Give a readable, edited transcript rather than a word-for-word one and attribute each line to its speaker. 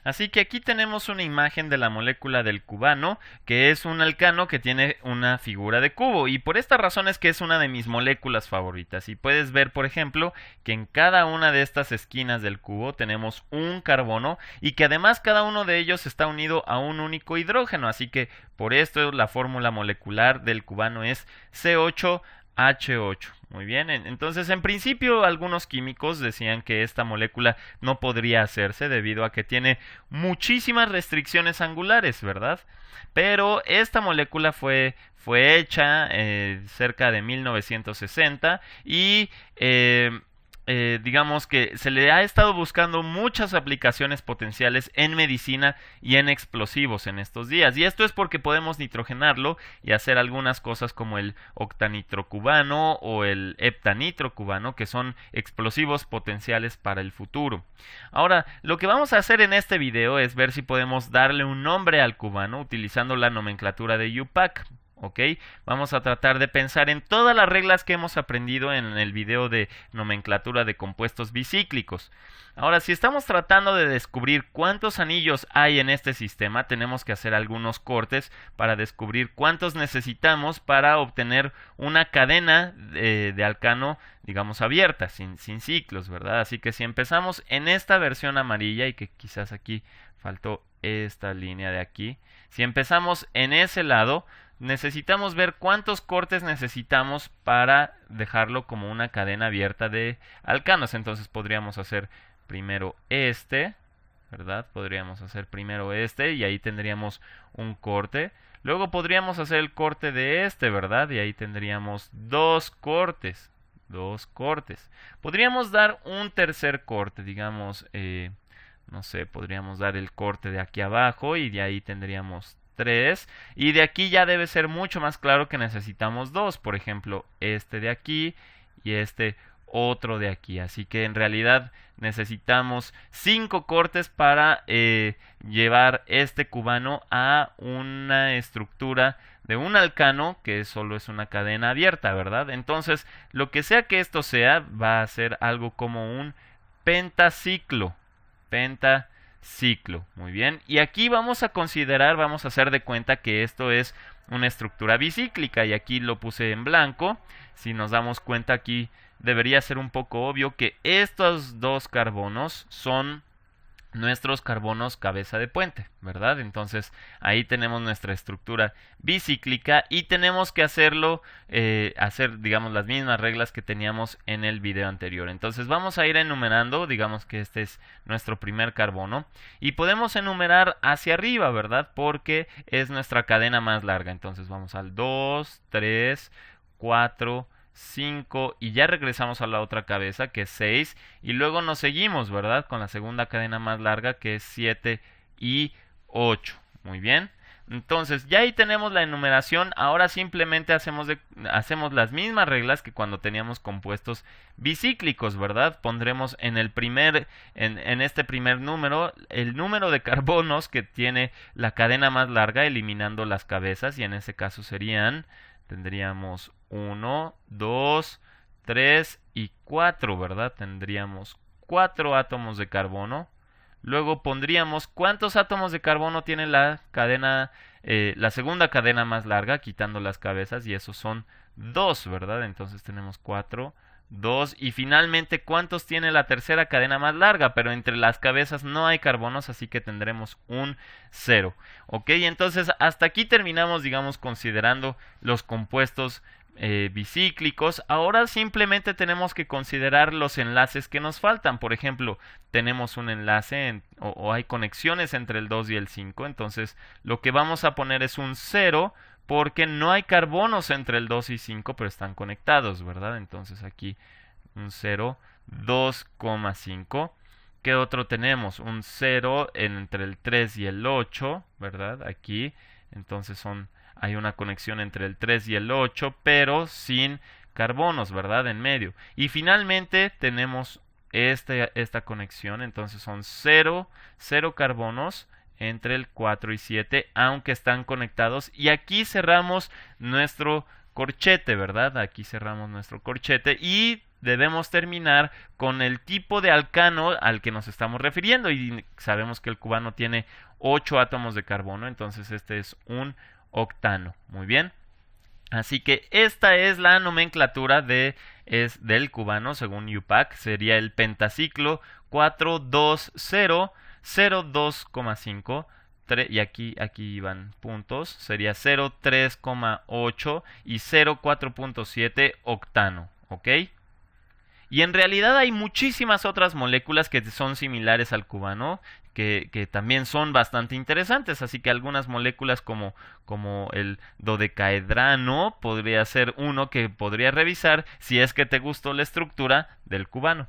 Speaker 1: Así que aquí tenemos una imagen de la molécula del cubano, que es un alcano que tiene una figura de cubo, y por esta razón es que es una de mis moléculas favoritas. Y puedes ver, por ejemplo, que en cada una de estas esquinas del cubo tenemos un carbono y que además cada uno de ellos está unido a un único hidrógeno, así que por esto la fórmula molecular del cubano es C8H8. Muy bien, entonces en principio algunos químicos decían que esta molécula no podría hacerse debido a que tiene muchísimas restricciones angulares, ¿verdad? Pero esta molécula fue hecha cerca de 1960 y digamos que se le ha estado buscando muchas aplicaciones potenciales en medicina y en explosivos en estos días. Y esto es porque podemos nitrogenarlo y hacer algunas cosas como el octanitrocubano o el heptanitrocubano, que son explosivos potenciales para el futuro. Ahora, lo que vamos a hacer en este video es ver si podemos darle un nombre al cubano utilizando la nomenclatura de UPAC. ¿Ok? Vamos a tratar de pensar en todas las reglas que hemos aprendido en el video de nomenclatura de compuestos bicíclicos. Ahora, si estamos tratando de descubrir cuántos anillos hay en este sistema, tenemos que hacer algunos cortes para descubrir cuántos necesitamos para obtener una cadena de alcano, digamos, abierta, sin ciclos, ¿verdad? Así que si empezamos en esta versión amarilla, y que quizás aquí faltó esta línea de aquí, si empezamos en ese lado, necesitamos ver cuántos cortes necesitamos para dejarlo como una cadena abierta de alcanos. Entonces podríamos hacer primero este, ¿verdad? Podríamos hacer primero este y ahí tendríamos un corte. Luego podríamos hacer el corte de este, ¿verdad? Y ahí tendríamos dos cortes. Dos cortes. Podríamos dar un tercer corte, digamos, no sé, podríamos dar el corte de aquí abajo y de ahí tendríamos 3 y de aquí ya debe ser mucho más claro que necesitamos 2, por ejemplo este de aquí y este otro de aquí, así que en realidad necesitamos 5 cortes para llevar este cubano a una estructura de un alcano que solo es una cadena abierta, ¿verdad? Entonces lo que sea que esto sea va a ser algo como un pentaciclo. Pentaciclo, muy bien. Y aquí vamos a considerar, vamos a hacer de cuenta que esto es una estructura bicíclica y aquí lo puse en blanco. Si nos damos cuenta aquí debería ser un poco obvio que estos dos carbonos son nuestros carbonos cabeza de puente, ¿verdad? Entonces ahí tenemos nuestra estructura bicíclica y tenemos que hacerlo, hacer digamos las mismas reglas que teníamos en el video anterior. Entonces vamos a ir enumerando, digamos que este es nuestro primer carbono y podemos enumerar hacia arriba, ¿verdad? Porque es nuestra cadena más larga. Entonces vamos al 2, 3, 4, 5 y ya regresamos a la otra cabeza que es 6 y luego nos seguimos, ¿verdad? Con la segunda cadena más larga que es 7 y 8. Muy bien. Entonces ya ahí tenemos la enumeración. Ahora simplemente hacemos las mismas reglas que cuando teníamos compuestos bicíclicos, ¿verdad? Pondremos en este primer número el número de carbonos que tiene la cadena más larga eliminando las cabezas y en ese caso tendríamos 1, 2, 3 y 4, ¿verdad? Tendríamos 4 átomos de carbono. Luego pondríamos cuántos átomos de carbono tiene la segunda cadena más larga, quitando las cabezas, y esos son 2, ¿verdad? Entonces tenemos 4, 2, y finalmente cuántos tiene la tercera cadena más larga, pero entre las cabezas no hay carbonos, así que tendremos un 0. ¿Ok? Entonces hasta aquí terminamos, digamos, considerando los compuestos bicíclicos. Ahora simplemente tenemos que considerar los enlaces que nos faltan. Por ejemplo, tenemos un enlace o hay conexiones entre el 2 y el 5. Entonces lo que vamos a poner es un 0 porque no hay carbonos entre el 2 y 5, pero están conectados, ¿verdad? Entonces aquí un 0, 2,5. ¿Qué otro tenemos? Un 0 entre el 3 y el 8, ¿verdad? Aquí. Entonces hay una conexión entre el 3 y el 8, pero sin carbonos, ¿verdad? En medio. Y finalmente tenemos esta conexión, entonces son 0 carbonos entre el 4 y 7, aunque están conectados. Y aquí cerramos nuestro corchete, ¿verdad? Aquí cerramos nuestro corchete y debemos terminar con el tipo de alcano al que nos estamos refiriendo. Y sabemos que el cubano tiene 8 átomos de carbono, entonces este es un octano. Muy bien. Así que esta es la nomenclatura del cubano según IUPAC. Sería el pentaciclo 42002,5. Y aquí van puntos. Sería 03,8 y 04.7 octano. ¿Ok? Y en realidad hay muchísimas otras moléculas que son similares al cubano, que también son bastante interesantes. Así que algunas moléculas como el dodecaedrano podría ser uno que podría revisar si es que te gustó la estructura del cubano.